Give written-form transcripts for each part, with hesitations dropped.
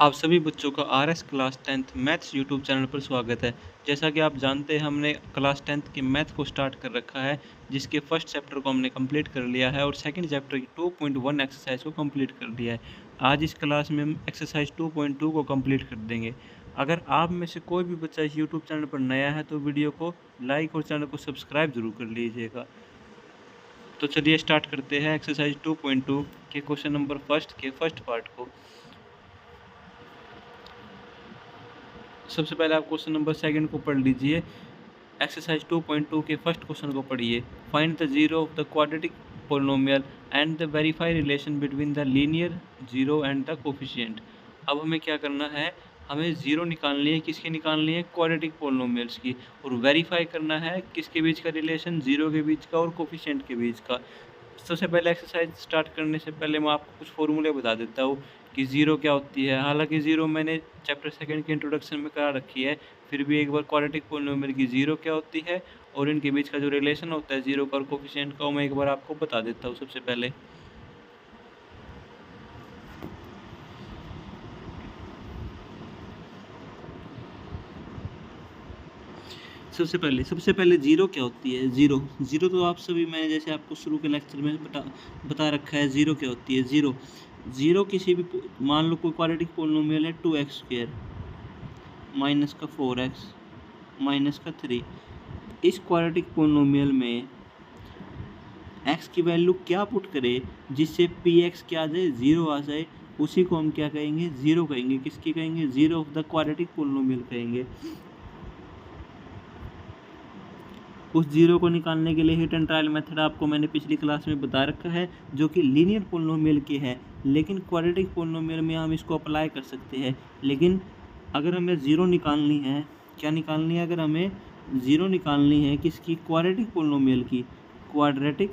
आप सभी बच्चों का RS class 10th maths YouTube channel पर स्वागत है। जैसा कि आप जानते हैं हमने क्लास 10th की मैथ को स्टार्ट कर रखा है, जिसके फर्स्ट चैप्टर को हमने कंप्लीट कर लिया है और सेकंड चैप्टर की 2.1 एक्सरसाइज को कंप्लीट कर लिया है। आज इस क्लास में हम एक्सरसाइज 2.2 को कंप्लीट कर देंगे। अगर आप में से कोई भी बच्चा इस यूट्यूब चैनल पर नया है तो वीडियो को लाइक और चैनल को सब्सक्राइब जरूर कर लीजिएगा। तो चलिए स्टार्ट करते हैं एक्सरसाइज 2.2 के क्वेश्चन नंबर फर्स्ट के फर्स्ट पार्ट को। सबसे पहले आप क्वेश्चन नंबर सेकंड को पढ़ लीजिए। एक्सरसाइज 2.2 के फर्स्ट क्वेश्चन को पढ़िए। Find the zero of the quadratic polynomial and the verify relation between the linear zero and the coefficient. अब हमें क्या करना है, हमें जीरो निकालनी है। किसकी निकालनी है? क्वाड्रेटिक पोलिनोमियल्स की। और वेरीफाई करना है किसके बीच का रिलेशन? जीरो के बीच का और कोफिशिएंट के बीच का। सबसे पहले एक्सरसाइज स्टार्ट करने से पहले मैं आपको कुछ फॉर्मूले बता देता हूँ कि ज़ीरो क्या होती है। हालांकि ज़ीरो मैंने चैप्टर सेकंड के इंट्रोडक्शन में करा रखी है, फिर भी एक बार क्वाड्रेटिक पोलिनोमियल की ज़ीरो क्या होती है और इनके बीच का जो रिलेशन होता है ज़ीरो का और कोफिशिएंट का, मैं एक बार आपको बता देता हूँ। सबसे पहले जीरो क्या होती है? जीरो जीरो तो आप सभी, मैंने जैसे आपको शुरू के लेक्चर में बता रखा है। जीरो क्या होती है? जीरो जीरो किसी भी, मान लो कोई क्वाड्रेटिक पोलिनोमियल है 2x² माइनस का 4x माइनस का 3। इस क्वाड्रेटिक पोलिनोमियल में x की वैल्यू क्या पुट करे जिससे px क्या आ जाए? जीरो आ जाए। उसी को हम क्या कहेंगे? जीरो कहेंगे। किसकी कहेंगे? Zero of the quadratic polynomial कहेंगे। उस जीरो को निकालने के लिए हिट एंड ट्रायल मेथड आपको मैंने पिछली क्लास में बता रखा है, जो कि लीनियर पोलिनोमियल की है। लेकिन क्वाड्रेटिक पोलिनोमियल में हम इसको अप्लाई कर सकते हैं। लेकिन अगर हमें ज़ीरो निकालनी है, क्या निकालनी है? अगर हमें ज़ीरो निकालनी है किसकी? क्वाड्रेटिक पोलिनोमियल की। क्वाड्रेटिक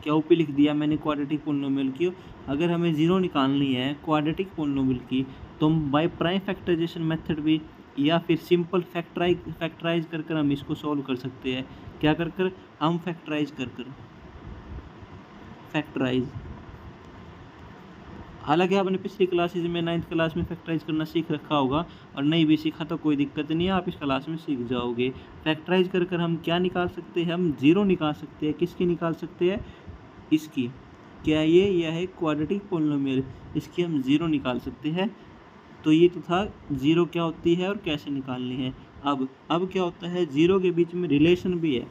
क्या ऊपर लिख दिया मैंने? क्वाड्रेटिक पोलिनोमियल की। अगर हमें ज़ीरो निकालनी है क्वाड्रेटिक पोलिनोमियल की, तो हम बाय प्राइम फैक्टराइजेशन मेथड भी या फिर सिंपल फैक्टराइज कर हम इसको सॉल्व कर सकते हैं। क्या कर हम फैक्टराइज फैक्टराइज। हालांकि आपने पिछली क्लासेज में 9th क्लास में फैक्टराइज करना सीख रखा होगा, और नहीं भी सीखा तो कोई दिक्कत नहीं है, आप इस क्लास में सीख जाओगे। फैक्टराइज कर हम क्या निकाल सकते हैं? हम जीरो निकाल सकते हैं। किसकी निकाल सकते हैं? इसकी। क्या ये? यह है क्वाड्रेटिक पोलिनोमियल, इसकी हम ज़ीरो निकाल सकते हैं। तो ये तो था ज़ीरो क्या होती है और कैसे निकालनी है। अब क्या होता है? ज़ीरो के बीच में रिलेशन भी है।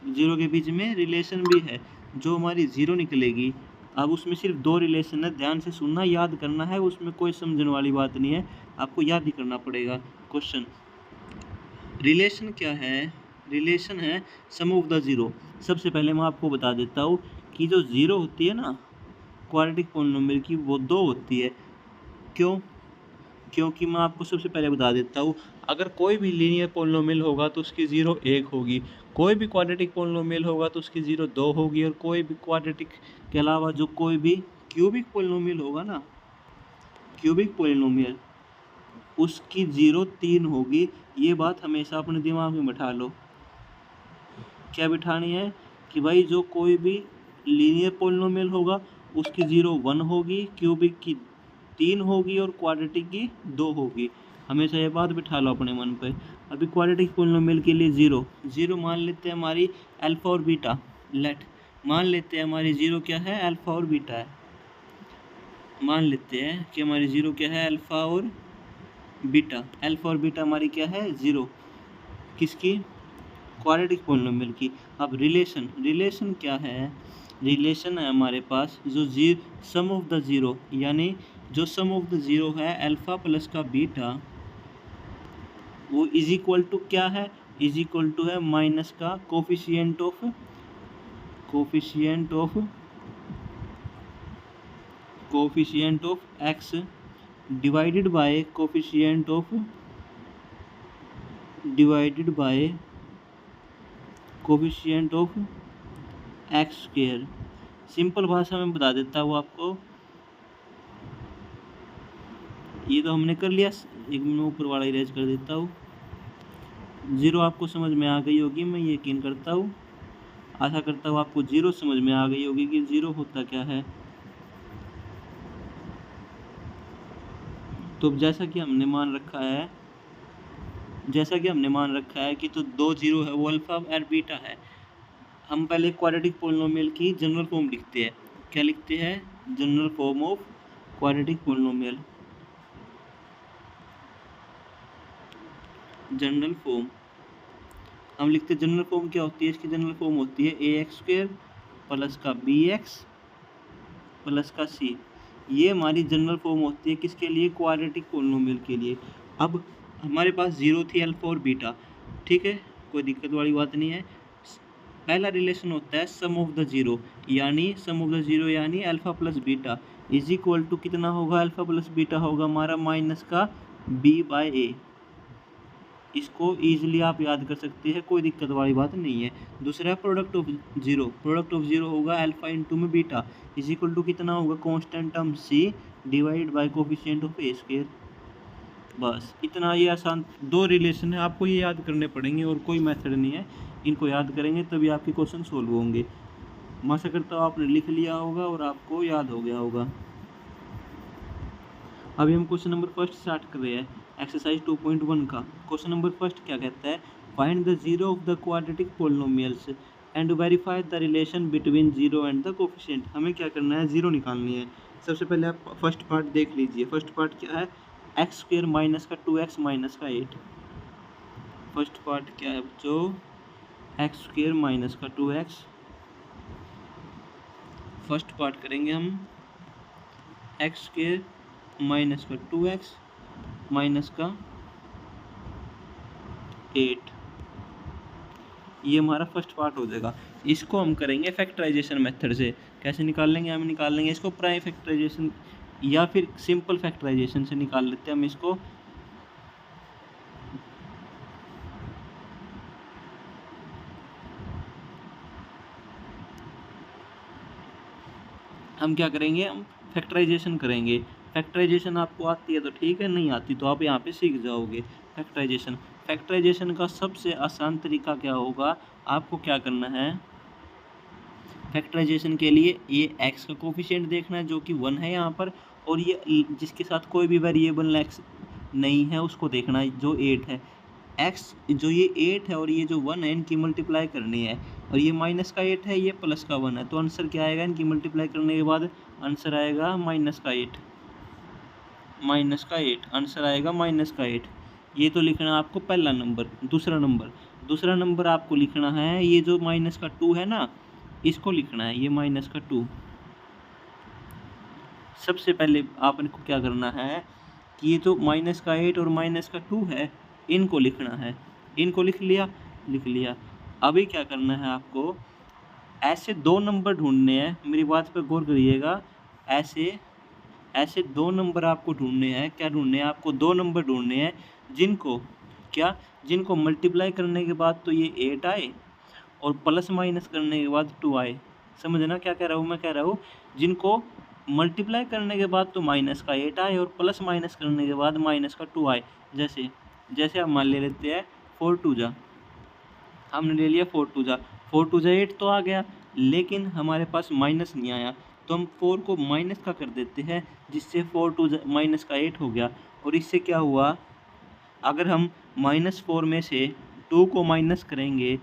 ज़ीरो के बीच में रिलेशन भी है। जो हमारी ज़ीरो निकलेगी, अब उसमें सिर्फ दो रिलेशन है। ध्यान से सुनना, याद करना है, उसमें कोई समझने वाली बात नहीं है, आपको याद ही करना पड़ेगा। क्वेश्चन रिलेशन क्या है? रिलेशन है सम ऑफ द ज़ीरो। सबसे पहले मैं आपको बता देता हूँ कि जो ज़ीरो होती है ना क्वाड्रेटिक पोलिनोमियल की, वो दो होती है। क्यों? क्योंकि मैं आपको सबसे पहले बता देता हूँ, अगर कोई भी लीनियर पोलिनोमियल होगा तो उसकी ज़ीरो एक होगी, कोई भी क्वाड्रेटिक पोलिनोमियल होगा तो उसकी ज़ीरो दो होगी, और कोई भी क्वाड्रेटिक के अलावा जो कोई भी क्यूबिक पोलिनोमियल होगा ना, क्यूबिक पोलिनोमियल, उसकी ज़ीरो तीन होगी। ये बात हमेशा अपने दिमाग में बैठा लो। क्या बिठानी है? कि भाई जो कोई भी लीनियर पोलिनोमियल होगा उसकी ज़ीरो वन होगी, क्यूबिक की तीन होगी और क्वाड्रेटिक की दो होगी। हमेशा ये बात बिठा लो अपने मन पे। अभी क्वाड्रेटिक पोलिनोमियल के लिए ज़ीरो मान लेते हैं हमारी अल्फ़ा और बीटा। मान लेते हैं हमारी ज़ीरो क्या है? अल्फ़ा और बीटा है। मान लेते हैं कि हमारी ज़ीरो क्या है? अल्फ़ा और बीटा। अल्फ़ा और बीटा हमारी क्या है? ज़ीरो। किसकी? क्वाड्रेटिक पोलिनोमियल की। अब रिलेशन क्या है? रिलेशन है हमारे पास जो सम ऑफ द ज़ीरो, यानी जो सम ऑफ द ज़ीरो है अल्फ़ा प्लस का बीटा, वो इज इक्वल टू क्या है? इज इक्वल टू है माइनस का coefficient of x divided by coefficient of x square. Simple भाषा में बता देता हूँ आपको, ये तो हमने कर लिया। एक मैं ऊपर वाला इरेज कर देता हूँ। ज़ीरो आपको समझ में आ गई होगी, मैं यकीन करता हूँ, आशा करता हूँ आपको ज़ीरो समझ में आ गई होगी कि ज़ीरो होता क्या है। तो जैसा कि हमने मान रखा है कि तो 2 जीरो है वो अल्फ़ा और बीटा है। हम पहले क्वाड्रेटिक पोलिनोमियल की जनरल फॉर्म लिखते हैं। क्या लिखते हैं? General form of quadratic polynomial. General form हम लिखते हैं। जनरल फॉर्म क्या होती है इसकी? जनरल फॉर्म होती है ax² प्लस का bx प्लस का c। ये हमारी जनरल फॉर्म होती है किसके लिए? क्वाड्रेटिक पोलिनोमियल के लिए। अब हमारे पास जीरो थी अल्फा और बीटा, ठीक है, कोई दिक्कत वाली बात नहीं है। पहला रिलेशन होता है सम ऑफ द जीरो, यानी सम ऑफ द जीरो यानी alpha plus beta is equal to कितना होगा? अल्फा प्लस बीटा होगा हमारा माइनस का b/a। इसको ईजिली आप याद कर सकते हैं, कोई दिक्कत वाली बात नहीं है। दूसरा प्रोडक्ट ऑफ जीरो होगा अल्फा इंटू में बीटा इज इक्वल टू कितना होगा? Constant term c divide by coefficient of a square. बस इतना, ये आसान दो रिलेशन है, आपको ये याद करने पड़ेंगे और कोई मेथड नहीं है। इनको याद करेंगे तभी आपके क्वेश्चन सोल्व होंगे। मैं आशा करता हूँ आपने लिख लिया होगा और आपको याद हो गया होगा। अभी हम क्वेश्चन नंबर फर्स्ट स्टार्ट कर रहे हैं एक्सरसाइज 2.1 का। क्वेश्चन नंबर फर्स्ट क्या कहता है? Find the zero of the quadratic polynomials and verify the relation between zero and the coefficient. हमें क्या करना है? जीरो निकालनी है। सबसे पहले आप फर्स्ट पार्ट देख लीजिए। फर्स्ट पार्ट क्या है? x² माइनस का 2x माइनस का 8। फर्स्ट पार्ट क्या है बच्चों? x² माइनस का 2x। फर्स्ट पार्ट करेंगे हम x² माइनस का 2x माइनस का 8। ये हमारा फर्स्ट पार्ट हो जाएगा। इसको हम करेंगे फैक्टराइजेशन मेथड से। कैसे निकाल लेंगे? हम निकाल लेंगे इसको प्राइम फैक्टराइजेशन या फिर सिंपल फैक्टराइजेशन से निकाल लेते हैं हम इसको। हम क्या करेंगे? हम फैक्टराइजेशन करेंगे। फैक्टराइजेशन आपको आती है तो ठीक है, नहीं आती तो आप यहाँ पे सीख जाओगे फैक्टराइजेशन का सबसे आसान तरीका क्या होगा? आपको क्या करना है? फैक्टराइजेशन के लिए ये x का कोफिशिएंट देखना है जो कि 1 है यहाँ पर, और ये जिसके साथ कोई भी वेरिएबल x नहीं है उसको देखना है जो 8 है। x जो ये 8 है और ये जो 1 है इनकी मल्टीप्लाई करनी है, और ये माइनस का 8 है, ये प्लस का 1 है, तो आंसर क्या आएगा? इनकी मल्टीप्लाई करने के बाद आंसर आएगा माइनस का 8। आंसर आएगा माइनस का 8। ये तो लिखना है आपको पहला नंबर। दूसरा नंबर आपको लिखना है ये जो माइनस का 2 है ना, इसको लिखना है, ये माइनस का 2। सबसे पहले आपको क्या करना है कि ये जो माइनस का 8 और माइनस का 2 है इनको लिखना है। इनको लिख लिया। अभी क्या करना है आपको? ऐसे दो नंबर ढूंढने हैं, मेरी बात पर गौर करिएगा। ऐसे दो नंबर आपको ढूंढने हैं। क्या ढूंढने हैं? आपको दो नंबर ढूंढने हैं जिनको मल्टीप्लाई करने के बाद तो ये 8 आए और प्लस माइनस करने के बाद 2 आए। समझना क्या कह रहा हूँ? मैं कह रहा हूँ जिनको मल्टीप्लाई करने के बाद तो माइनस का 8 आए और प्लस माइनस करने के बाद माइनस का 2 आए। जैसे हम मान ले लेते हैं 4 2 जा, हमने ले लिया 4 2 जा 8 तो आ गया, लेकिन हमारे पास माइनस नहीं आया, तो हम 4 को माइनस का कर देते हैं, जिससे 4 2 माइनस का 8 हो गया। और इससे क्या हुआ? अगर हम -4 में से 2 को माइनस करेंगे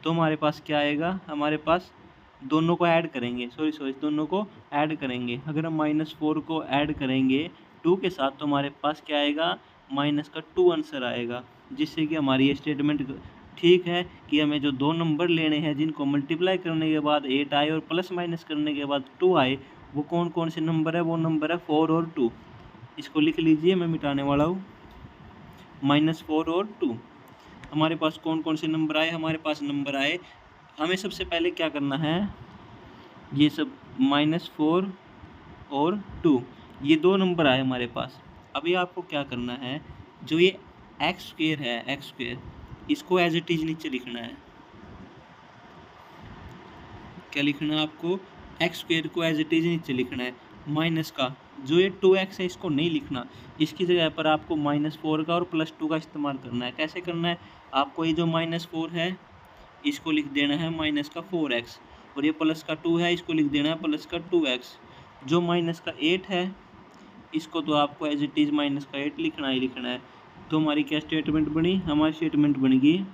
तो हमारे पास क्या आएगा? हमारे पास दोनों को ऐड करेंगे, दोनों को ऐड करेंगे। अगर हम -4 को ऐड करेंगे 2 के साथ तो हमारे पास क्या आएगा? माइनस का 2 आंसर आएगा, जिससे कि हमारी ये स्टेटमेंट ठीक है कि हमें जो दो नंबर लेने हैं जिनको मल्टीप्लाई करने के बाद 8 आए और प्लस माइनस करने के बाद 2 आए, वो कौन कौन से नंबर है? वो नंबर है 4 और 2। इसको लिख लीजिए, मैं मिटाने वाला हूँ। -4 और 2 हमारे पास कौन कौन से नंबर आए? हमारे पास नंबर आए, हमें सबसे पहले क्या करना है? ये सब -4 और 2 ये दो नंबर आए हमारे पास। अभी आपको क्या करना है? जो ये x² है, इसको एज इट इज नीचे लिखना है। क्या लिखना है आपको? x² को एज इट इज नीचे लिखना है। माइनस का जो ये 2x है इसको नहीं लिखना, इसकी जगह पर आपको -4 का और +2 का इस्तेमाल करना है। कैसे करना है? आपको ये जो -4 है इसको लिख देना है माइनस का 4x, और ये प्लस का 2 है इसको लिख देना है प्लस का 2x। जो माइनस का 8 है इसको तो आपको एज इट इज़ माइनस का 8 लिखना ही लिखना है। तो हमारी क्या स्टेटमेंट बनी, हमारी स्टेटमेंट बन गई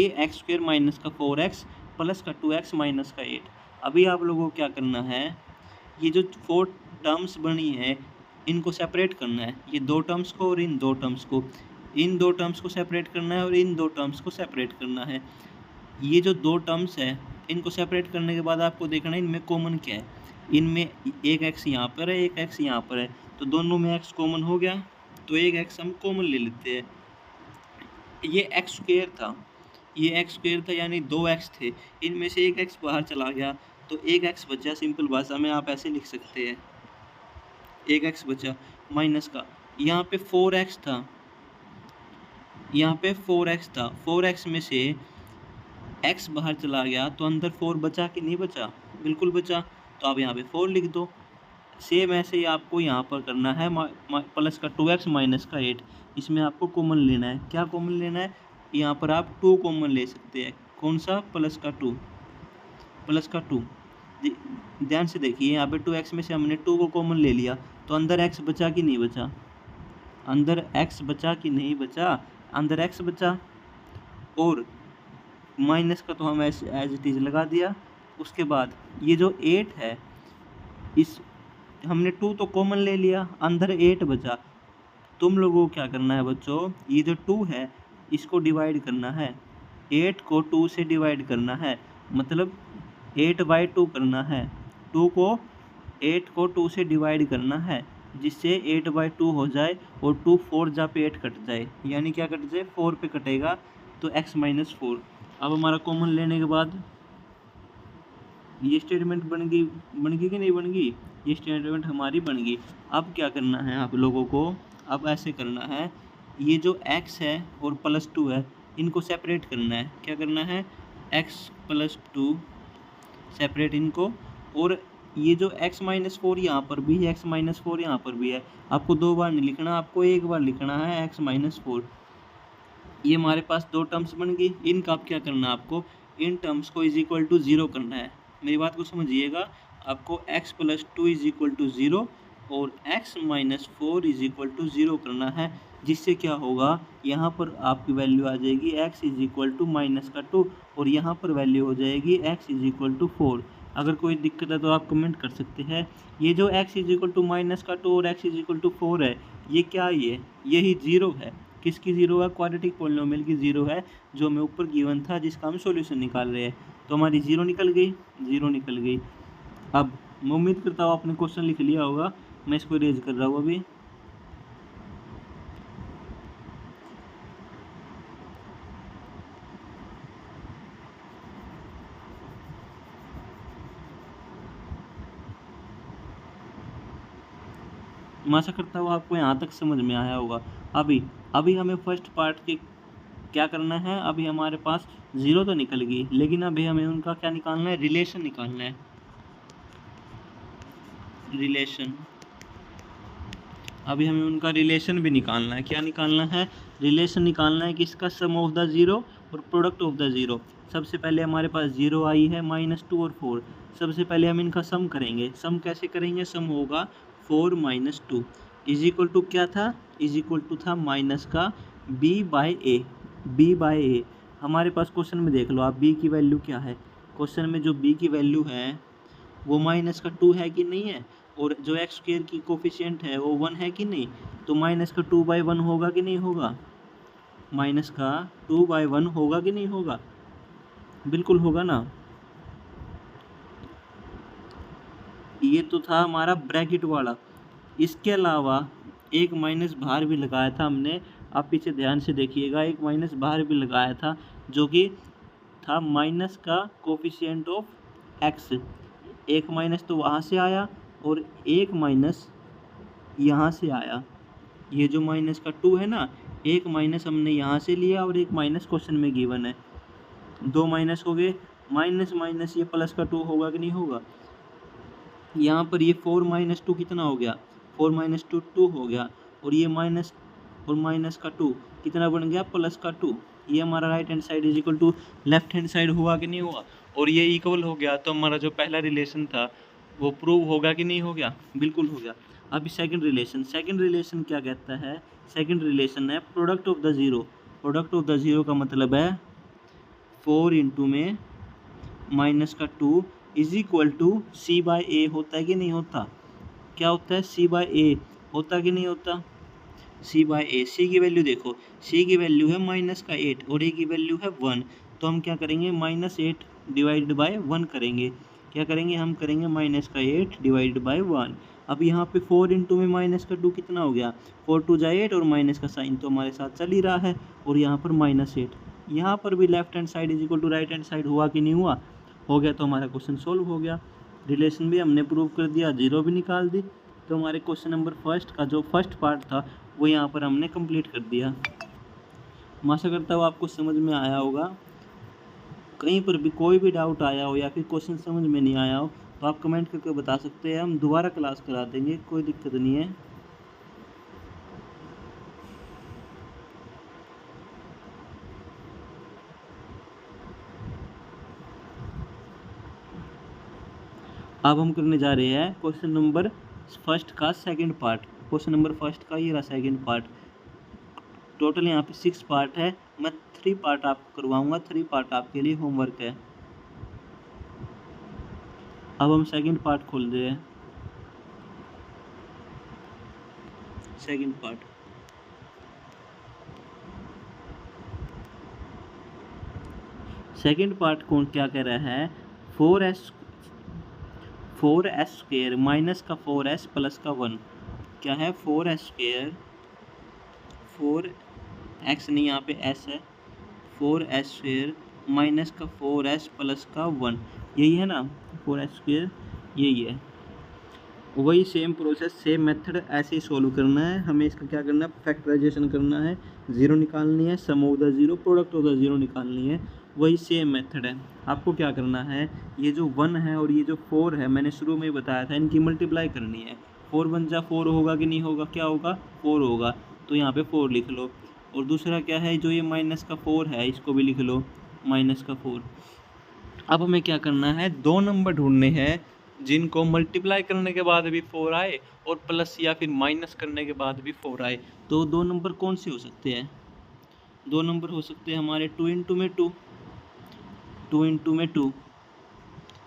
एक्स स्क्वायर माइनस का 4x प्लस का 2x माइनस का 8। अभी आप लोगों को क्या करना है, ये जो 4 टर्म्स बनी है इनको सेपरेट करना है, ये 2 टर्म्स को और इन 2 टर्म्स को, इन 2 टर्म्स को सेपरेट करना है और इन 2 टर्म्स को सेपरेट करना है। ये जो 2 टर्म्स है इनको सेपरेट करने के बाद आपको देखना है इनमें कॉमन क्या है। इनमें एक x यहाँ पर है, एक x यहाँ पर है, तो दोनों में x कॉमन हो गया, तो एक x हम कॉमन ले लेते हैं। ये एक्स स्क्वायर था, ये एक्स स्क्वायर था यानी 2x थे, इनमें से एक x बाहर चला गया तो एक x बचा। सिंपल भाषा में आप ऐसे लिख सकते हैं, एक x बचा माइनस का, यहाँ पे 4x था, यहाँ पे 4x था, 4x में से x बाहर चला गया तो अंदर 4 बचा कि नहीं बचा, बिल्कुल बचा, तो आप यहाँ पे 4 लिख दो। सेम ऐसे ही आपको यहाँ पर करना है प्लस का 2x माइनस का 8, इसमें आपको कॉमन लेना है। क्या कॉमन लेना है, यहाँ पर आप 2 कॉमन ले सकते हैं। कौन सा, प्लस का 2, प्लस का 2। ध्यान से देखिए यहाँ पे 2x में से हमने 2 को कॉमन ले लिया तो अंदर x बचा कि नहीं बचा, अंदर x बचा कि नहीं बचा, अंदर x बचा। और माइनस का तो हम एज इट इज़ लगा दिया। उसके बाद ये जो 8 है, इस हमने 2 तो कॉमन ले लिया, अंदर 8 बचा। तुम लोगों को क्या करना है बच्चों, ये जो 2 है इसको डिवाइड करना है, 8 को 2 से डिवाइड करना है, मतलब 8/2 करना है। 8 को 2 से डिवाइड करना है जिससे 8/2 हो जाए और 2 4 जा पे 8 कट जाए, यानी क्या कट जाए, 4 पे कटेगा तो x माइनस 4। अब हमारा कॉमन लेने के बाद ये स्टेटमेंट बन गई कि नहीं बन गई, ये स्टेटमेंट हमारी बन गई। अब क्या करना है आप लोगों को, अब ऐसे करना है, ये जो x है और प्लस 2 है इनको सेपरेट करना है। क्या करना है, x प्लस 2 सेपरेट इनको, और ये जो x माइनस 4 यहाँ पर भी है, x माइनस 4 यहाँ पर भी है, आपको 2 बार नहीं लिखना, आपको एक बार लिखना है x माइनस 4। ये हमारे पास 2 टर्म्स बन गई, इनका आप क्या करना है, आपको इन टर्म्स को इज इक्वल टू 0 करना है। मेरी बात को समझिएगा, आपको x plus 2 is equal to 0 और x minus 4 is equal to 0 करना है, जिससे क्या होगा, यहाँ पर आपकी वैल्यू आ जाएगी x is equal to minus का 2 और यहाँ पर वैल्यू हो जाएगी x इज इक्वल टू 4। अगर कोई दिक्कत है तो आप कमेंट कर सकते हैं। ये जो x is equal to minus का 2 और x इज इक्वल टू 4 है, ये क्या, यही 0 है। किसकी 0 है, क्वाड्रेटिक पॉलिनोमियल की 0 है, जो हमें ऊपर गिवन था जिसका हम सॉल्यूशन निकाल रहे हैं। तो हमारी 0 निकल गई, 0 निकल गई। अब मैं उम्मीद करता हूँ आपने क्वेश्चन लिख लिया होगा, मैं इसको इरेज कर रहा हूँ अभी। मैं आशा करता हूँ आपको यहाँ तक समझ में आया होगा। अभी हमें फर्स्ट पार्ट के क्या करना है, अभी हमारे पास 0 तो निकल गई, लेकिन अभी हमें उनका क्या निकालना है, रिलेशन निकालना है, रिलेशन। अभी हमें उनका रिलेशन भी निकालना है। क्या निकालना है, रिलेशन निकालना है किसका, सम ऑफ द 0 और प्रोडक्ट ऑफ द 0। सबसे पहले हमारे पास 0 आई है, -2 और 4। सबसे पहले हम इनका सम करेंगे। सम कैसे करेंगे, सम होगा 4 माइनस 2 इज इक्वल टू क्या था, इज इक्वल टू था माइनस का b/a, b/a। हमारे पास क्वेश्चन में देख लो आप, b की वैल्यू क्या है, क्वेश्चन में जो b की वैल्यू है वो माइनस का 2 है कि नहीं है, और जो एक्स स्क्वायर की कोफिशिएंट है वो 1 है कि नहीं, तो माइनस का 2/1 होगा कि नहीं होगा, माइनस का 2/1 होगा कि नहीं होगा, बिल्कुल होगा ना। ये तो था हमारा ब्रैकेट वाला। इसके अलावा एक माइनस बाहर भी लगाया था हमने, आप पीछे ध्यान से देखिएगा, एक माइनस बाहर भी लगाया था जो कि था माइनस का कोफिशिएंट ऑफ एक्स। एक माइनस तो वहाँ से आया और एक माइनस यहाँ से आया। ये जो माइनस का 2 है ना, एक माइनस हमने यहाँ से लिया और एक माइनस क्वेश्चन में गिवन है, 2 माइनस हो गए, माइनस माइनस ये प्लस का 2 होगा कि नहीं होगा। यहाँ पर ये 4 माइनस 2 कितना हो गया, 4 माइनस 2 2 हो गया, और ये माइनस और माइनस का 2 कितना बन गया, प्लस का 2। ये हमारा right hand side is equal to left hand side हुआ कि नहीं हुआ, और ये इक्वल हो गया तो हमारा जो पहला रिलेशन था वो प्रूव होगा कि नहीं हो गया, बिल्कुल हो गया। अभी सेकंड रिलेशन क्या कहता है, सेकंड रिलेशन है product of the zero. Product of the zero का मतलब है 4 इंटू में माइनस का 2 is equal to C by A होता है कि नहीं होता, क्या होता है सी बाई ए होता कि नहीं होता, सी बाई ए। सी की वैल्यू देखो, सी की वैल्यू है माइनस का 8 और ए की वैल्यू है 1, तो हम क्या करेंगे -8 डिवाइड बाय 1 करेंगे, क्या करेंगे हम करेंगे -8 डिवाइड बाय 1। अब यहाँ पे 4 इंटू में माइनस का 2 कितना हो गया, 4 2 जा 8 और माइनस का साइन तो हमारे साथ चल ही रहा है, और यहाँ पर -8, यहाँ पर भी left hand side is equal to right hand side हुआ कि नहीं हुआ, हो गया, तो हमारा क्वेश्चन सोल्व हो गया। रिलेशन भी हमने प्रूव कर दिया, जीरो भी निकाल दी, तो हमारे क्वेश्चन नंबर फर्स्ट का जो फर्स्ट पार्ट था वो यहाँ पर हमने कंप्लीट कर दिया। मैं आशा करता हूँ आपको समझ में आया होगा। कहीं पर भी कोई भी डाउट आया हो या फिर क्वेश्चन समझ में नहीं आया हो तो आप कमेंट करके बता सकते हैं, हम दोबारा क्लास करा देंगे, कोई दिक्कत नहीं है। अब हम करने जा रहे हैं क्वेश्चन नंबर फर्स्ट का second part. Question number first का ये रहा सेकंड पार्ट। टोटल यहाँ पे 6 पार्ट है, मैं 3 पार्ट आपको करवाऊंगा, 3 पार्ट आपके लिए होमवर्क है। अब हम सेकंड पार्ट खोल रहे हैं। सेकंड पार्ट, सेकंड पार्ट कौन क्या कह रहा है, 4s स्क्वेयर माइनस का 4s प्लस का 1, क्या है 4s स्क्वेयर, 4x नहीं यहाँ पे s है, 4s स्क्वेयर माइनस का 4s प्लस का 1, यही है ना 4s स्क्वेयर, यही है। वही सेम प्रोसेस सेम मेथड ऐसे ही सोल्व करना है हमें। इसका क्या करना है, फैक्टराइजेशन करना है, ज़ीरो निकालनी है, sum of the zero, product of the zero निकालनी है, वही सेम मेथड है। आपको क्या करना है, ये जो 1 है और ये जो 4 है मैंने शुरू में ही बताया था, इनकी मल्टीप्लाई करनी है। 4 1 जा 4 होगा कि नहीं होगा, क्या होगा 4 होगा, तो यहाँ पे 4 लिख लो। और दूसरा क्या है, जो ये माइनस का 4 है इसको भी लिख लो, माइनस का 4। अब हमें क्या करना है, 2 नंबर ढूंढने हैं जिनको मल्टीप्लाई करने के बाद भी 4 आए और प्लस या फिर माइनस करने के बाद भी 4 आए। तो 2 नंबर कौन से हो सकते हैं, 2 नंबर हो सकते हैं हमारे 2 इंटू में 2, 2 इंटू में 2,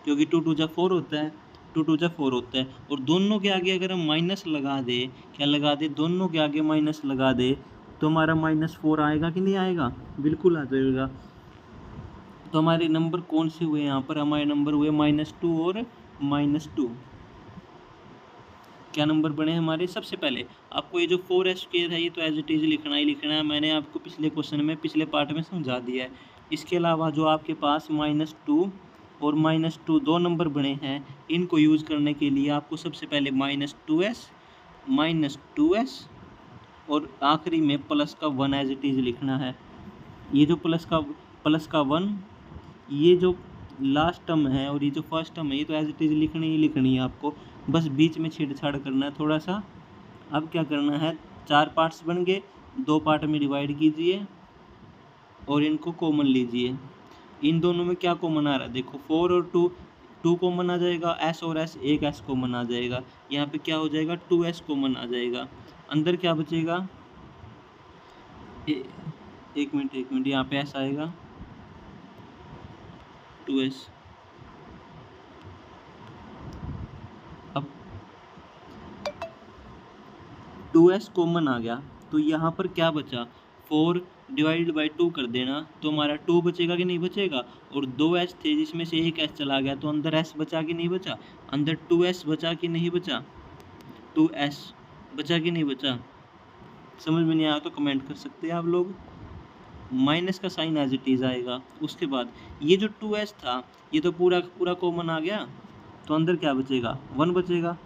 क्योंकि 2 2 जा 4 होता है, 2 2 जा 4 होता है। और दोनों के आगे अगर हम माइनस लगा दे, क्या लगा दे, दोनों के आगे माइनस लगा दे तो हमारा -4 आएगा कि नहीं आएगा, बिल्कुल आ जाएगा। तो हमारे नंबर कौन से हुए यहाँ पर, हमारे नंबर हुए -2 और -2। क्या नंबर बने हमारे, सबसे पहले आपको ये जो 4s स्क्वायर है ये तो एज इट इज़ लिखना ही लिखना है, मैंने आपको पिछले क्वेश्चन में पिछले पार्ट में समझा दिया है। इसके अलावा जो आपके पास -2 और -2 2 नंबर बने हैं, इनको यूज़ करने के लिए आपको सबसे पहले -2s और आखिरी में प्लस का 1 एज इट इज़ लिखना है। ये जो प्लस का 1, ये जो लास्ट टर्म है और ये जो फर्स्ट टर्म है ये तो एज इट इज़ लिखनी ही लिखनी है आपको, बस बीच में छेड़छाड़ करना है थोड़ा सा। अब क्या करना है, 4 पार्ट्स बन गए, 2 पार्ट में डिवाइड कीजिए और इनको कॉमन लीजिए। इन दोनों में क्या कॉमन आ रहा है, देखो 4 और 2 कॉमन आ जाएगा, s और s एक s कॉमन आ जाएगा, यहाँ पे क्या हो जाएगा 2s कॉमन आ जाएगा। अंदर क्या बचेगा, एक मिनट यहाँ पे s आएगा 2s। अब 2s कॉमन आ गया तो यहाँ पर क्या बचा, 4 डिवाइडेड बाई 2 कर देना तो हमारा 2 बचेगा कि नहीं बचेगा, और 2s थे जिसमें से एक s चला गया तो अंदर s बचा कि नहीं बचा, अंदर 2s बचा कि नहीं बचा, 2s बचा कि नहीं बचा। समझ में नहीं आया तो कमेंट कर सकते हैं आप लोग। माइनस का साइन एज इट इज़ आएगा। उसके बाद ये जो 2s था ये तो पूरा पूरा कॉमन आ गया, तो अंदर क्या बचेगा, 1 बचेगा,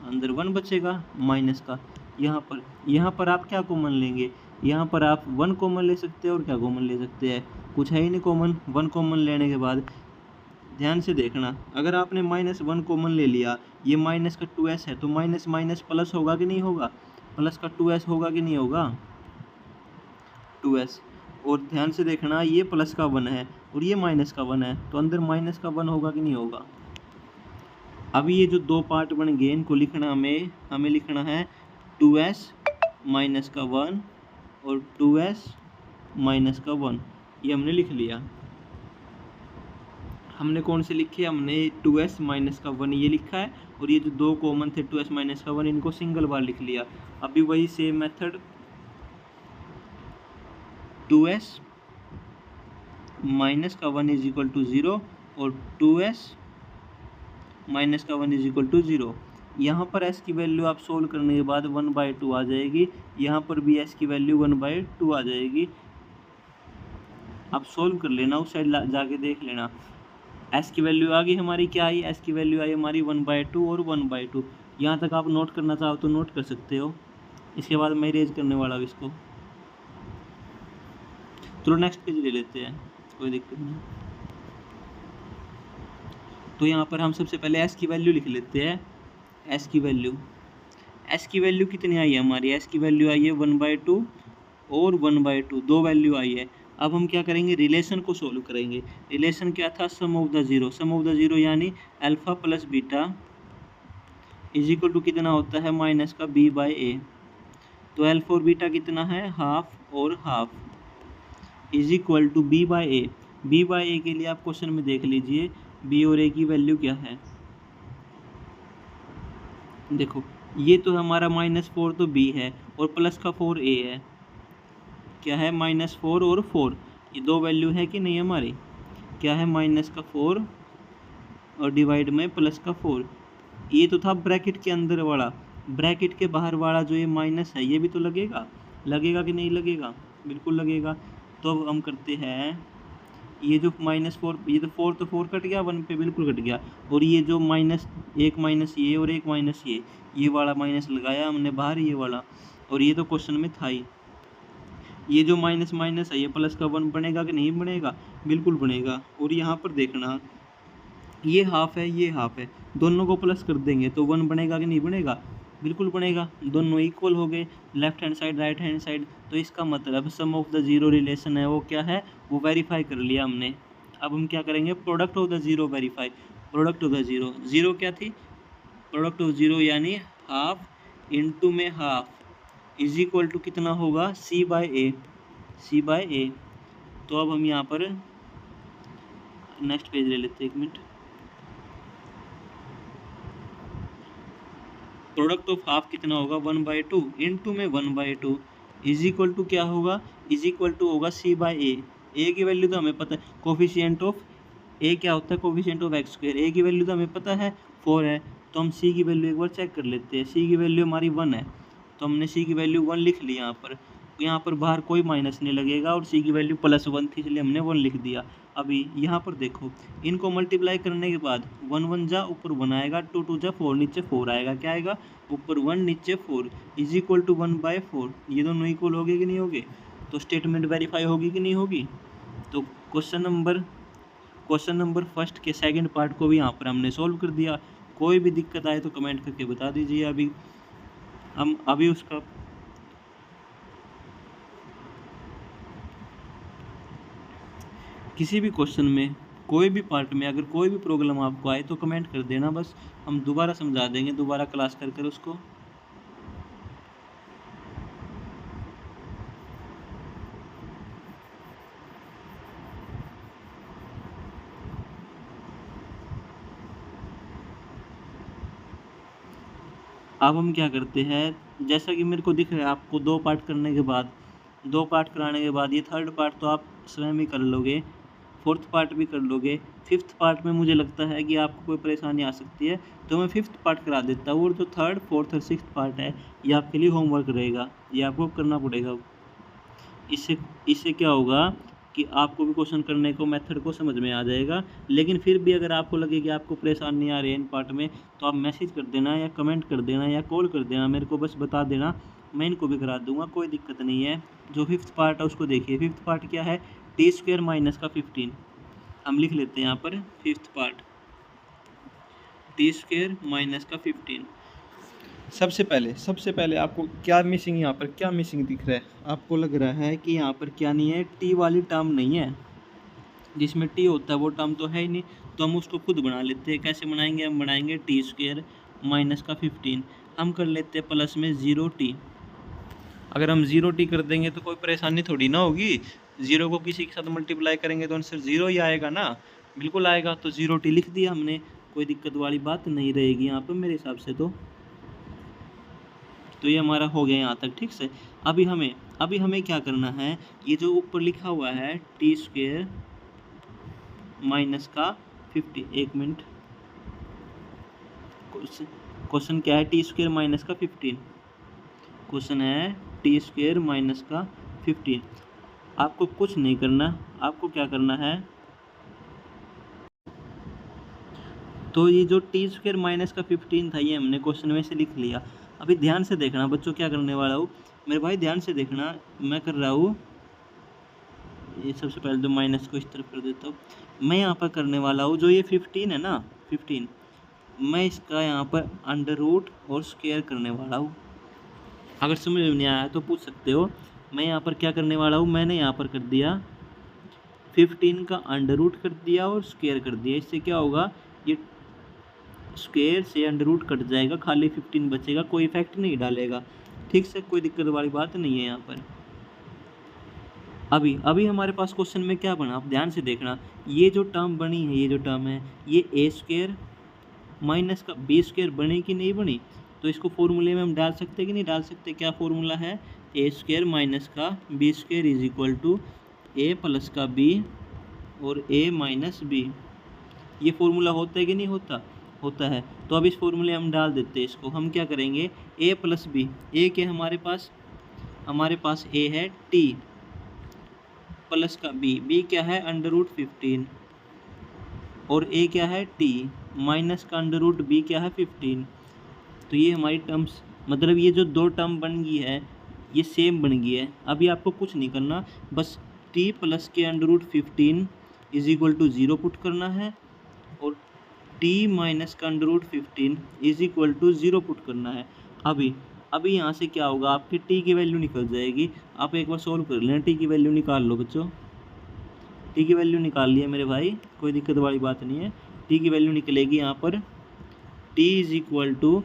अंदर 1 बचेगा माइनस का। यहाँ पर आप क्या कॉमन लेंगे, यहाँ पर आप 1 कॉमन ले सकते हैं और क्या कॉमन ले सकते हैं, कुछ है ही नहीं कॉमन। 1 कॉमन लेने के बाद ध्यान से देखना, अगर आपने -1 कॉमन ले लिया, ये माइनस का 2s है तो माइनस माइनस प्लस होगा कि नहीं होगा, प्लस का 2s होगा कि नहीं होगा, 2s। और ध्यान से देखना, ये प्लस का 1 है और ये माइनस का 1 है, तो अंदर माइनस का 1 होगा कि नहीं होगा। अभी ये जो दो पार्ट बन गए इनको लिखना हमें लिखना है 2s माइनस का 1 और 2s माइनस का 1, ये हमने लिख लिया। हमने कौन से लिखे, हमने 2s माइनस का 1 ये लिखा है, और ये जो दो कॉमन थे 2s माइनस का 1 इनको सिंगल बार लिख लिया। अभी वही सेम मेथड 2s माइनस का 1 इज इक्वल टू 0 और 2s माइनस का 1 इज इक्वल टू 0। यहाँ पर s की वैल्यू आप सोल्व करने के बाद 1/2 आ जाएगी, यहाँ पर भी s की वैल्यू 1/2 आ जाएगी। आप सोल्व कर लेना, उस साइड जाके देख लेना। s की वैल्यू आ गई हमारी, क्या आई, s की वैल्यू आई हमारी 1/2 और 1/2। यहाँ तक आप नोट करना चाहो तो नोट कर सकते हो, इसके बाद मैं इरेज करने वाला हूँ इसको। चलो नेक्स्ट पेज ले लेते हैं, कोई दिक्कत नहीं। तो यहाँ पर हम सबसे पहले s की वैल्यू लिख लेते हैं। s की वैल्यू कितनी आई है हमारी, s की वैल्यू आई है 1/2 और 1/2, दो वैल्यू आई है। अब हम क्या करेंगे, रिलेशन को सोल्व करेंगे। रिलेशन क्या था, सम ऑफ द जीरो यानी alpha plus beta is equal to कितना होता है, माइनस का b/a। तो अल्फा और बीटा कितना है, हाफ और half, is equal to b/a। b/a के लिए आप क्वेश्चन में देख लीजिए b और a की वैल्यू क्या है। देखो ये तो हमारा -4 तो b है और प्लस का 4a है, क्या है -4 और 4, ये दो वैल्यू है कि नहीं हमारी, क्या है -4 और डिवाइड में प्लस का 4। ये तो था ब्रैकेट के अंदर वाला, ब्रैकेट के बाहर वाला जो ये माइनस है ये भी तो लगेगा कि नहीं लगेगा, बिल्कुल लगेगा। तो अब हम करते हैं, ये जो -4, ये तो 4 कट गया, 1 पे बिल्कुल कट गया, और ये जो एक माइनस ये और एक माइनस ये वाला माइनस लगाया हमने बाहर, ये वाला, और ये तो क्वेश्चन में था ही। ये जो माइनस माइनस है ये प्लस का 1 बनेगा कि नहीं बनेगा, बिल्कुल बनेगा। और यहाँ पर देखना, ये हाफ है ये हाफ है, दोनों को प्लस कर देंगे तो 1 बनेगा कि नहीं बनेगा, बिल्कुल बनेगा। दोनों इक्वल हो गए, left hand side right hand side, तो इसका मतलब सम ऑफ द जीरो रिलेशन है वो क्या है, वो वेरीफाई कर लिया हमने। अब हम क्या करेंगे, product of the zero verify. Product of the zero क्या थी, प्रोडक्ट ऑफ जीरो यानी हाफ इंटू में हाफ इज इक्वल टू कितना होगा, c/a। तो अब हम यहाँ पर नेक्स्ट पेज ले लेते हैं, एक मिनट। प्रोडक्ट ऑफ हाफ कितना होगा, 1/2 इंटू में 1/2 इज इक्वल टू क्या होगा, इज इक्वल टू होगा c/a। ए की वैल्यू तो हमें पता है, कोफिशिएंट ऑफ ए क्या होता है, कोफिशिएंट ऑफ x²। ए की वैल्यू तो हमें पता है 4 है, तो हम c की वैल्यू एक बार चेक कर लेते हैं। c की वैल्यू हमारी 1 है, तो हमने c की वैल्यू 1 लिख ली यहाँ पर बाहर कोई माइनस नहीं लगेगा, और c की वैल्यू +1 थी इसलिए हमने 1 लिख दिया। अभी यहाँ पर देखो, इनको मल्टीप्लाई करने के बाद 1 1 जा ऊपर 1 आएगा, 2 2 जा 4 नीचे 4 आएगा, क्या आएगा, ऊपर 1 नीचे 4 इज इक्वल टू 1/4। ये दोनों इक्वल होगे कि नहीं होगे, तो स्टेटमेंट वेरीफाई होगी कि नहीं होगी। तो क्वेश्चन नंबर फर्स्ट के सेकंड पार्ट को भी यहाँ पर हमने सॉल्व कर दिया। कोई भी दिक्कत आए तो कमेंट करके बता दीजिए। अभी उसका किसी भी क्वेश्चन में, कोई भी पार्ट में अगर कोई भी प्रॉब्लम आपको आए तो कमेंट कर देना, बस हम दोबारा समझा देंगे, दोबारा क्लास कर उसको। अब हम क्या करते हैं, जैसा कि मेरे को दिख रहा है आपको दो पार्ट कराने के बाद ये थर्ड पार्ट तो आप स्वयं ही कर लोगे, फोर्थ पार्ट भी कर लोगे। फिफ्थ पार्ट में मुझे लगता है कि आपको कोई परेशानी आ सकती है, तो मैं फिफ्थ पार्ट करा देता हूँ, और जो थर्ड फोर्थ और सिक्स्थ पार्ट है ये आपके लिए होमवर्क रहेगा, ये आपको करना पड़ेगा। इससे क्या होगा कि आपको भी क्वेश्चन करने को, मेथड को समझ में आ जाएगा। लेकिन फिर भी अगर आपको लगे कि आपको परेशानी आ रही है इन पार्ट में, तो आप मैसेज कर देना या कमेंट कर देना या कॉल कर देना, मेरे को बस बता देना, मैं इनको भी करा दूंगा, कोई दिक्कत नहीं है। जो फिफ्थ पार्ट है उसको देखिए। फिफ्थ पार्ट क्या है, t² माइनस का 15। हम लिख लेते हैं यहाँ पर फिफ्थ पार्ट, t² माइनस का 15। सबसे पहले आपको क्या मिसिंग, यहाँ पर क्या मिसिंग दिख रहा है? आपको लग रहा है कि यहाँ पर क्या नहीं है, टी वाली टर्म नहीं है, जिसमें टी होता है वो टर्म तो है ही नहीं। तो हम उसको खुद बना लेते हैं। कैसे बनाएंगे? हम बनाएंगे टी स्क्वेयर माइनस का 15, हम कर लेते हैं प्लस में 0t। अगर हम 0t कर देंगे तो कोई परेशानी थोड़ी ना होगी। 0 को किसी के साथ मल्टीप्लाई करेंगे तो आंसर 0 ही आएगा ना, बिल्कुल आएगा। तो 0t लिख दिया हमने, कोई दिक्कत वाली बात नहीं रहेगी यहाँ पर मेरे हिसाब से। तो ये हमारा हो गया यहाँ तक, ठीक से। अभी हमें क्या करना है, ये जो ऊपर लिखा हुआ है टी स्क्वेयर माइनस का 50, एक मिनट, क्वेश्चन क्या है? टी स्क्वेयर माइनस का 15, क्वेश्चन है टी स्क्वेयर माइनस का 15। आपको कुछ नहीं करना, आपको क्या करना है, तो ये जो टी स्क्वेयर माइनस का 15 था ये हमने क्वेश्चन में से लिख लिया। अभी ध्यान से देखना बच्चों, क्या करने वाला हूँ मेरे भाई, ध्यान से देखना। मैं कर रहा हूँ, ये सबसे पहले तो माइनस को इस तरफ कर देता हूँ। मैं यहाँ पर करने वाला हूँ जो ये 15 है ना, 15, मैं इसका यहाँ पर अंडर रूट और स्क्वायर करने वाला हूँ। अगर समझ में नहीं आया तो पूछ सकते हो। मैं यहाँ पर क्या करने वाला हूँ, मैंने यहाँ पर कर दिया 15 का अंडर रूट कर दिया और स्क्वायर कर दिया। इससे क्या होगा, ये स्क्वायर से अंडर रूट कट जाएगा, खाली 15 बचेगा, कोई इफेक्ट नहीं डालेगा, ठीक से, कोई दिक्कत वाली बात नहीं है यहाँ पर। अभी हमारे पास क्वेश्चन में क्या बना, आप ध्यान से देखना। ये जो टर्म बनी है, ये जो टर्म है, ये ए स्क्वायर माइनस का बी स्क्वायर बनी कि नहीं बनी? तो इसको फॉर्मूले में हम डाल सकते हैं कि नहीं डाल सकते? क्या फॉर्मूला है? ए स्क्वायर माइनस का b square is equal to a plus का बी और ए माइनस बी। ये फॉर्मूला होता है कि नहीं होता? होता है। तो अब इस फॉर्मूले हम डाल देते हैं इसको। हम क्या करेंगे, ए प्लस बी, ए के हमारे पास ए है टी प्लस का बी क्या है अंडर रूट 15, और ए क्या है टी माइनस का अंडर रूट बी क्या है 15। तो ये हमारी टर्म्स, मतलब ये जो दो टर्म बन गई है ये सेम बन गई है। अभी आपको कुछ नहीं करना, बस टी प्लस के under root 15 is equal to 0 put करना है, और टी माइनस का under root 15 is equal to 0 put करना है। अभी यहाँ से क्या होगा, आपकी टी की वैल्यू निकल जाएगी। आप एक बार सोल्व कर लेना, टी की वैल्यू निकाल लो बच्चों। टी की वैल्यू निकाल लिया मेरे भाई, कोई दिक्कत वाली बात नहीं है। टी की वैल्यू निकलेगी यहाँ पर T is equal two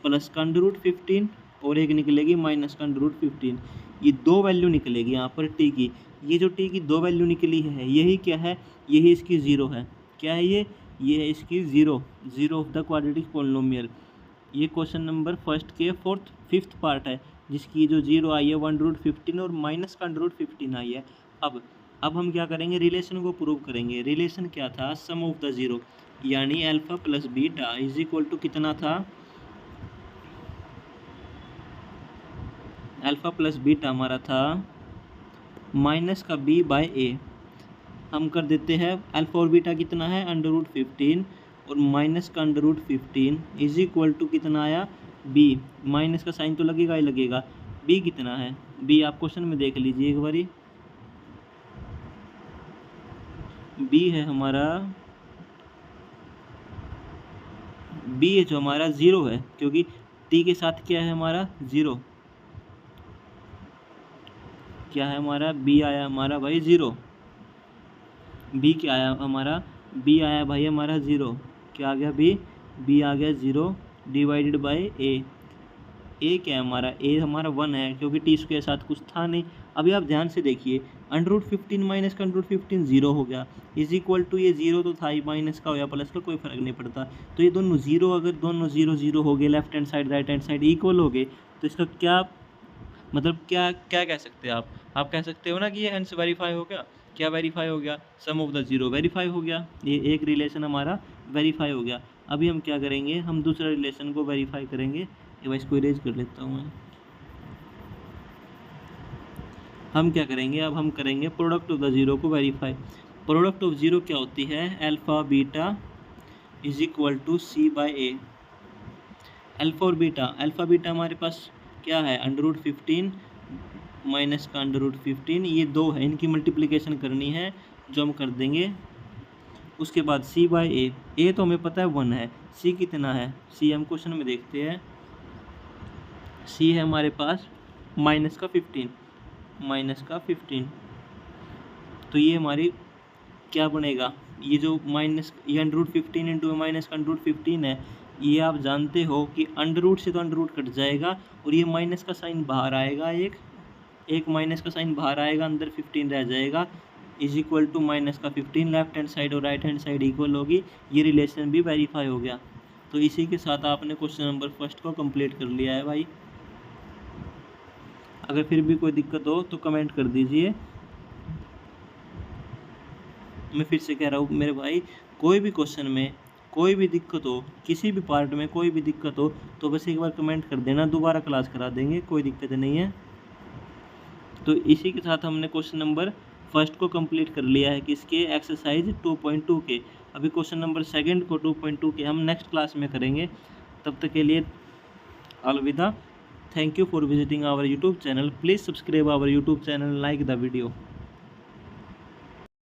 plus का अंडर रूट 15 और एक निकलेगी माइनस का अंडर रूट 15। ये दो वैल्यू निकलेगी यहाँ पर टी की। ये जो टी की दो वैल्यू निकली है, यही क्या है, यही इसकी ज़ीरो है। क्या है ये है इसकी zero of the quadratic polynomial. ये क्वेश्चन नंबर फर्स्ट के फिफ्थ पार्ट है, जिसकी जो जीरो आई है 1√15 और माइनस का √15 आई है। अब हम क्या करेंगे, रिलेशन को प्रूव करेंगे। रिलेशन क्या था, सम ऑफ द ज़ीरो, यानी alpha plus beta is equal to कितना था, अल्फ़ा प्लस बीटा हमारा था माइनस का बी बाय ए। हम कर देते हैं अल्फ़ा और बीटा कितना है √15 और माइनस का √15 इज इक्वल टू कितना आया, बी, माइनस का साइन तो लगेगा ही लगेगा। बी कितना है, बी आप क्वेश्चन में देख लीजिए एक बारी। बी है हमारा, बी है जो हमारा 0 है, क्योंकि टी के साथ क्या है हमारा 0, क्या है हमारा, बी आया हमारा भाई 0। बी क्या आया हमारा, बी आया भाई हमारा 0। क्या आ गया, बी आ गया 0 डिवाइडेड बाय ए क्या है हमारा, ए हमारा 1 है, क्योंकि टी के साथ कुछ था नहीं। अभी आप ध्यान से देखिए, √15 माइनस का √15 0 हो गया, इज इक्वल टू ये 0 तो था ही, माइनस का हो या प्लस का कोई फर्क नहीं पड़ता। तो ये दोनों 0, अगर दोनों 0 0 हो गए, left hand side right hand side equal हो गए, तो इसका क्या मतलब, क्या कह सकते हैं आप कह सकते हो ना कि ये हेंस वेरीफाई हो गया। क्या वेरीफाई हो गया, सम ऑफ द ज़ीरो वेरीफाई हो गया, ये एक रिलेशन हमारा वेरीफाई हो गया। अभी हम क्या करेंगे, हम दूसरा रिलेशन को वेरीफाई करेंगे। ये वाइस को इरेज कर लेता हूँ मैं। हम क्या करेंगे, अब हम करेंगे प्रोडक्ट ऑफ द ज़ीरो को वेरीफाई। प्रोडक्ट ऑफ ज़ीरो क्या होती है, alpha beta is equal to c by a. Alpha और अल्फ़ा बीटा हमारे पास क्या है, √15 माइनस का √15, ये दो है, इनकी मल्टीप्लिकेशन करनी है जो हम कर देंगे। उसके बाद सी बाय ए तो हमें पता है 1 है, सी कितना है, सी हम क्वेश्चन में देखते हैं, सी है हमारे पास माइनस का 15, तो ये हमारी क्या बनेगा, ये जो माइनस ये अंडर रूट 15 इंटू माइनस का अंडर रूट 15 है, ये आप जानते हो कि अंडर रूट से तो अंडर रूट कट जाएगा और ये माइनस का साइन बाहर आएगा, एक माइनस का साइन बाहर आएगा, अंदर 15 रह जाएगा, इज इक्वल टू माइनस का 15, लेफ्ट हैंड साइड और राइट हैंड साइड इक्वल होगी। ये रिलेशन भी वेरीफाई हो गया। तो इसी के साथ आपने क्वेश्चन नंबर फर्स्ट को कंप्लीट कर लिया है भाई। अगर फिर भी कोई दिक्कत हो तो कमेंट कर दीजिए। मैं फिर से कह रहा हूँ मेरे भाई, कोई भी क्वेश्चन में कोई भी दिक्कत हो, किसी भी पार्ट में कोई भी दिक्कत हो तो बस एक बार कमेंट कर देना, दोबारा क्लास करा देंगे, कोई दिक्कत नहीं है। तो इसी के साथ हमने क्वेश्चन नंबर फर्स्ट को कंप्लीट कर लिया है किसके, एक्सरसाइज 2.2 के। अभी क्वेश्चन नंबर सेकंड को 2.2 के हम नेक्स्ट क्लास में करेंगे। तब तक के लिए अलविदा। Thank you for visiting our YouTube channel. Please subscribe our YouTube channel, like the video.